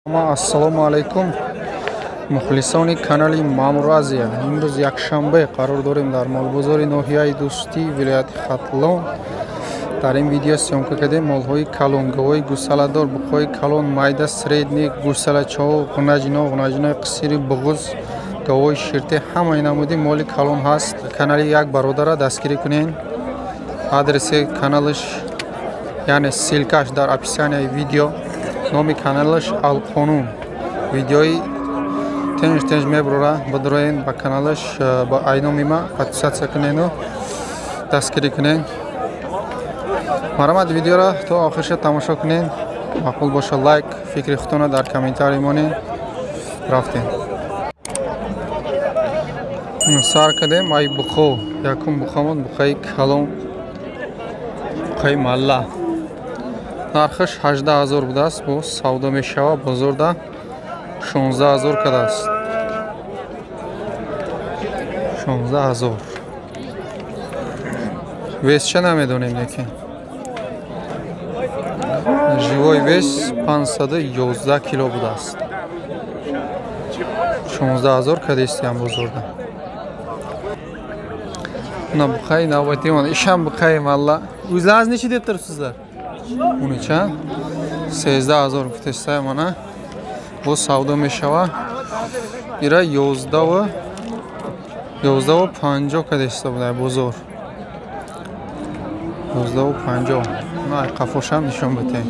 Ассалому алайкум мухлисони канали Мамуразия. Имрӯз якшанбе қарор дорем дар молбозори ноҳияи Дӯстӣ вилояти Хатлон. Дар ин видео сёмка кардем молҳои калон, гавои гӯсаладор, буқои калон, майда, средни, гӯсалачаҳо, ғунаҷинои қисири буғуз, гавои ширте, ҳамаи намуди моли калон ҳаст. Канали як бародара дастгирӣ кунед. Адреси каналаш яъне ссилкаш дар описанияи видео. Номи каналаш Алқонун. Видеои тенж меброра бидроен ба каналаш ба айноми ма подписатсия кунену дастгирӣ кунед. Марамад видеора то охирша тамошо кунед. Маъқул боша лайк, фикри худтона дар комментарий монед. Рафтем. Сар кардем ай бухо. Якум бухамон бухаи калон. Бухаи малла. Нархаш 18000 будааст, бо савдо мешава бозорда 16000 кадааст. 16000. Вес ча намедонем лекин. Живой вес 511 кило будааст. 16000 кадест ям бозорда. На бухай навбатимон ишам бухай малла. Ӯзлараз нечи деп турибсизлар? Унича 13000 гуфтестай мана бо савдо мешава. Ира 1150 кадеста будай бозор. 1150. На қафошам нишон бите.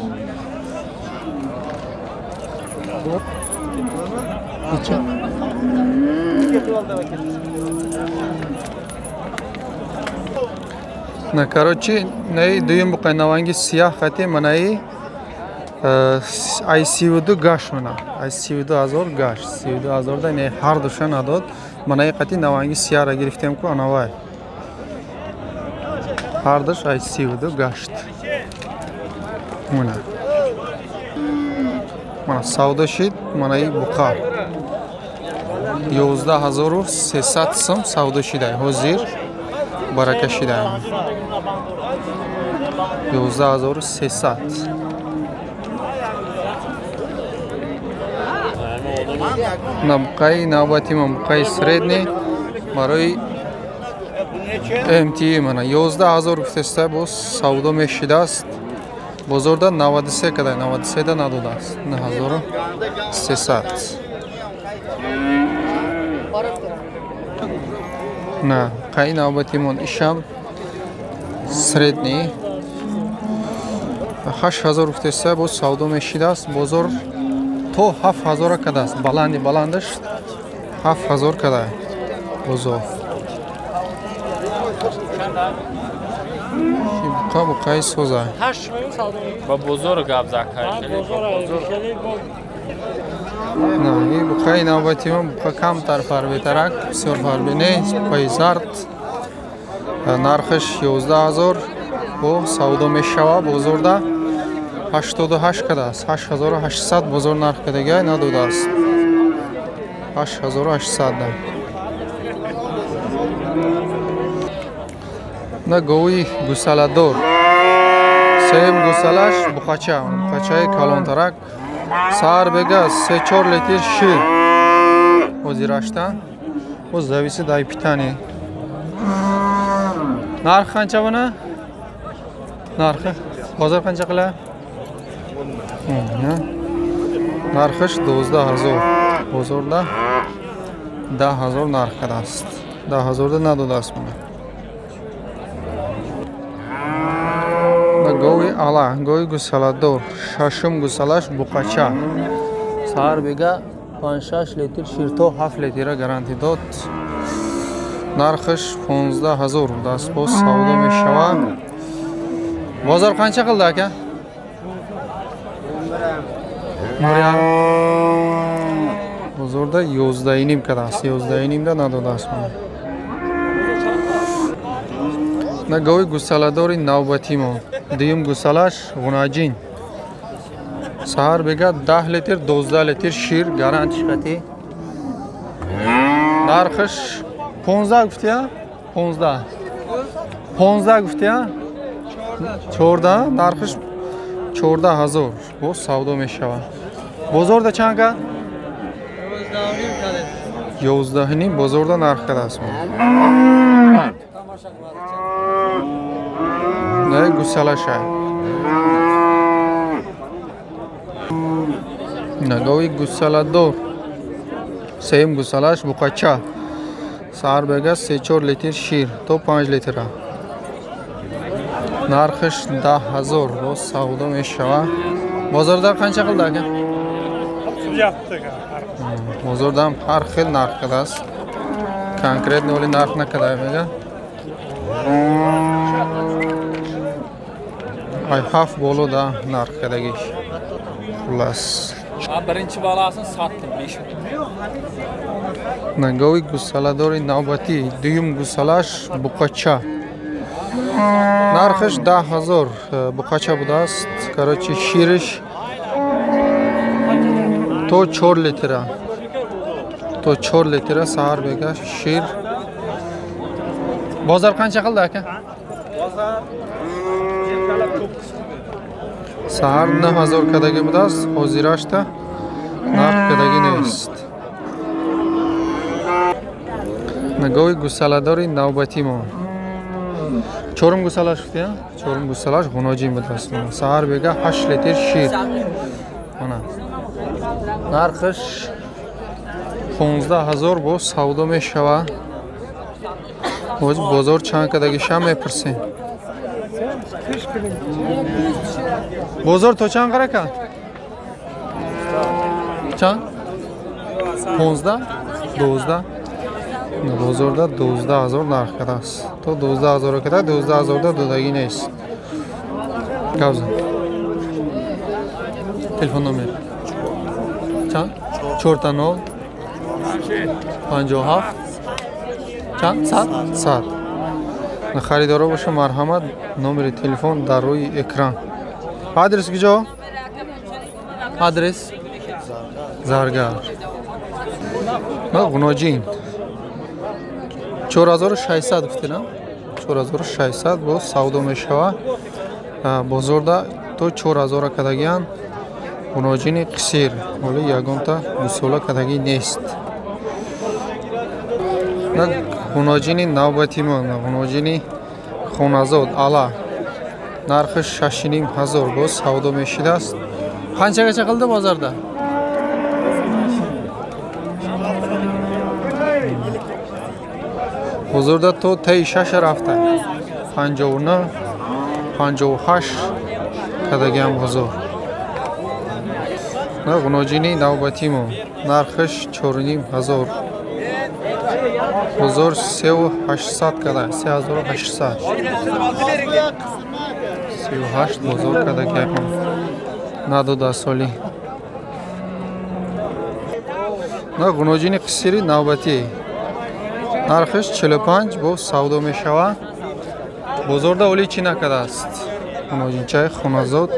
Нича? На короче, наи дуюм буқай наванги сиях хати манаи ай 32 гаш мана. Ай 32000 гаш. 32000 да не ҳар душа надод. Манаи қати наванги сияра гирифтем ку анавай. Ҳар душ ай 32 гашт. Мана. Мана савдо шид манаи буқа. 11300 сум савдо шидай. Ҳозир барака шидай. 11300. На буқаи навбати ман буқаи средни барои МТИ мана 11000 гуфтеста бо савдо мешидааст. Бозорда 93 кадай, 93 да надодааст. 1300. На қай навбатимон ишам средни 8000 гуфтеста бо савдо мешидааст. Бозор то 7000 кадааст. Баландаш 7000 кадай. Бозор буқаи соза ба бозор гап закай. не буқаи навбатимон буқа камтар фарбетарак бисёр фарбине буқаи зард. Нархаш 11000 бо савдо мешава бозорда 88 кадааст. 8800 бозор нарх кадагай надодааст. 8800 да. На говии гӯсаладор. Сеем гӯсалаш буқача, буқачаи калонтарак. Сар бега 3-4 литр шир. Ҳозирашта. Боз зависид ай питани. Нарх қанча бана? Нархи бозор қанча қила? Нархиш 12000. Бозорда 10000 нарх кадааст. 10000 да надодааст мана. Гови ала, гови гӯсаладор, шашум гӯсалаш буқача. Сар бега 5-6 литр ширто 7 литра гаранти дод. Нархиш 15000 будааст. Бо савдо мешава. Бозор қанча қилdi aka? Бозорда 11.5 кадааст. 11.5 да надодааст мана. На гови гӯсаладори навбатимон. Дуюм гӯсалаш ғунаҷин. Саҳар бега 10 литр 12 литр шир гарантиш қати. Нархиш 15 гуфтия? 15. 15 гуфтия? 14. Нархиш 14000 бо савдо мешава. Bozorda changa? 11 ning bozorda narxi rasmi. Ne gusalasha. Nagovi gusalador. Seyim gusalash buqacha. Sar bega 3-4 litr shir to 5 litr. Narxish 10,000 ro savdo meshava. Bozorda qancha qildi aka? Bozorda ham har xil narxdasiz. Konkretni o'li narxni qadaymiga. Ay haf boluda narxdagi. Xullas. Birinchi balasini sotdim 5 kun. Nagovi gusaladori navbati duyum gusalash buqacha. Narxish 10,000 buqacha budast. Короче, shirish to 4 litr. To 4 litr sahar bega shir. Bozor qancha qildi aka? Bozor sahar 9,000 kadagi budast. Hozirashda narx kadagi nest. Nagovi gusaladori navbati mo. Çorum gusalash ya. Çorum gusalash g'unojin budast. Sahar bega 8 litr shir. Mana. Narxish 15,000 bu savdo meshava. O'z bozor chankadagi sham mepirsin. Bozor to chan qaraka? Chan? 15, 12. Bozorda 12,000 narxdasiz. To 12,000 kadar 12,000 da dodagi nest. Kavza. Telefon nomer. Chan? 490 57 Chan? Sat. Xaridora boshqa marhamat, nomeri telefon dar ro'y ekran. Adres kujо? Adres Zargar. G'unojin. 4600 guftina. 4600 bu savdo meshava. Bozorda to 4000 kadagian g'unojini qisir. O'li yagonta musola kadagi nest. G'unojini navbatimo, g'unojini xonazod ala. Narxi 6,500 bu savdo meshidast. Qanchagacha qildi bozorda? Bozorda to tay 6 rafta. 59, 58 kadagan bozor. G'unojini navbatimo. Narxish 4,500. Bozor 3800 kadar, 3800. 38 bozor kadar yapam. Nadoda soli. G'unojini qisiri navbati. Narxish 45 bu savdo meshava. Bozorda o'li china kadast. G'unojincha xonazod.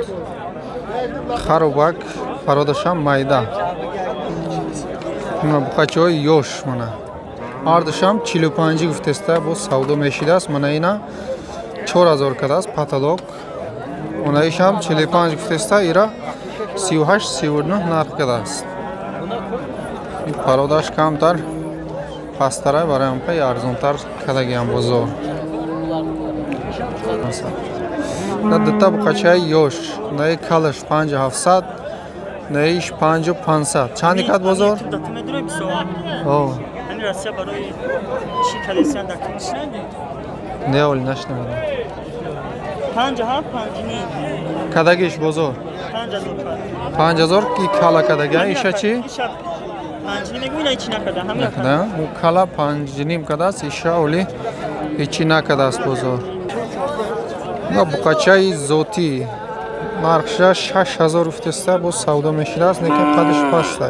Xarobak farodasham mayda. Mana buqachoy yosh mana. Ardışam 45 guftesta bu savdo meshidast. Mana ina 4000 kadast patolog. Ona isham 45 guftesta ira 38-39 narx kadast. Parodash kamtar pastara baraam pay arzontar kadagan bozor. Nadta buqachay yosh. Nay kalish 5700, nayish 5500. Chandi kad bozor? Oh. Rusya برای چی کلیسیان در کنشن؟ نه اولی نشنیدم. 50 کداگیش بزرگ. 5000 کی کالا کداگی ایشا چی؟ 5 نمیگوین ایچی نکده همین نکده. او کالا 5 نیم کداست ایشا اولی ایچی نکداست بزرگ. نه بقچای زوتی. Narxsha 6000 uftisda bu savdo meshiras, lekin qadish pastda.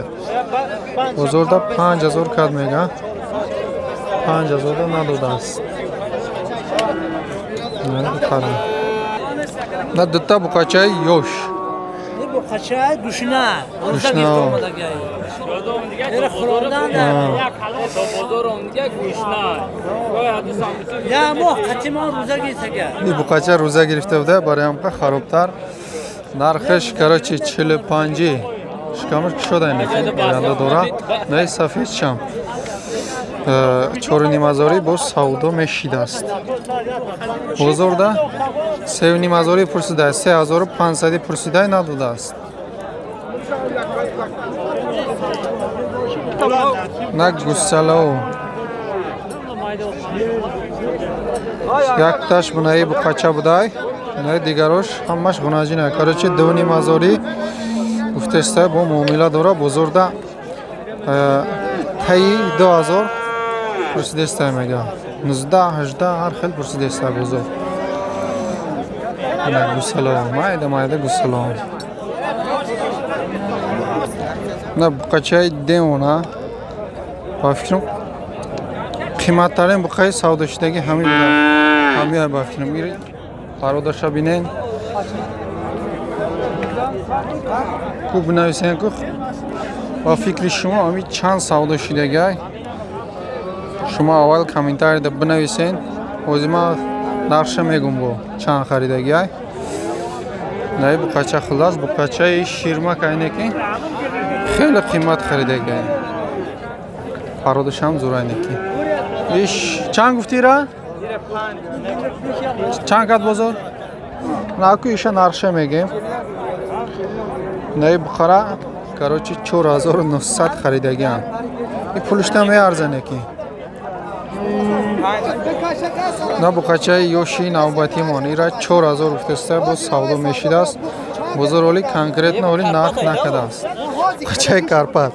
Bozorda 5000 kadmega. 5000 da nadodast. Ne qara. Na dutta buqachay yosh. Bu buqachay dushna. Dushna. Era xurodan da. Bozor onga go'shna. Voy hadisam. Ya mo qatimon roza gitsaga. Bu buqacha roza girifte bude, barayamqa xarobtar. Narxish короче 45 шикамаш ки шуда инеки гиранда дора наи сафедчам 4,5 бо савдо мешидааст бозорда 3,5 пурсидааст 3500 пурсидаи надодааст нак гусалав якташ бунаи буқача будай наи дигарош ҳамаш гунаҷина короче 2,5 гуфтеста бо муомила дора бозорда таи 2000 пурсидеста мега 19-18 ҳар хел пурсидеста бозор нак гусалав майда гусалав на буқачаи демона ба фикрам қиматтарин буқаи савдошидаги ҳамин буда ҳамия ба фикрам ири бародарша бинен ку бинависен ку ба фикри шумо ами чанд савдошидагай шумо аввал комментарияда бинависен ҳозир ман нақша мегум бо чанд харидагай наи буқача хулас буқачаи ширмак айнеки хеле қимат харидагай бародаршам зурайнеки иш чанд гуфтира чанд кад бозор наку иша нарша мегем наи буқара короче 4900 харидагиам и пулишта меарзане ки на буқачаи ёши навбатимон ира 4000 гуфтеста бо савдо мешидааст бозор оли конкретно оли нарх накадааст буқачаи карпат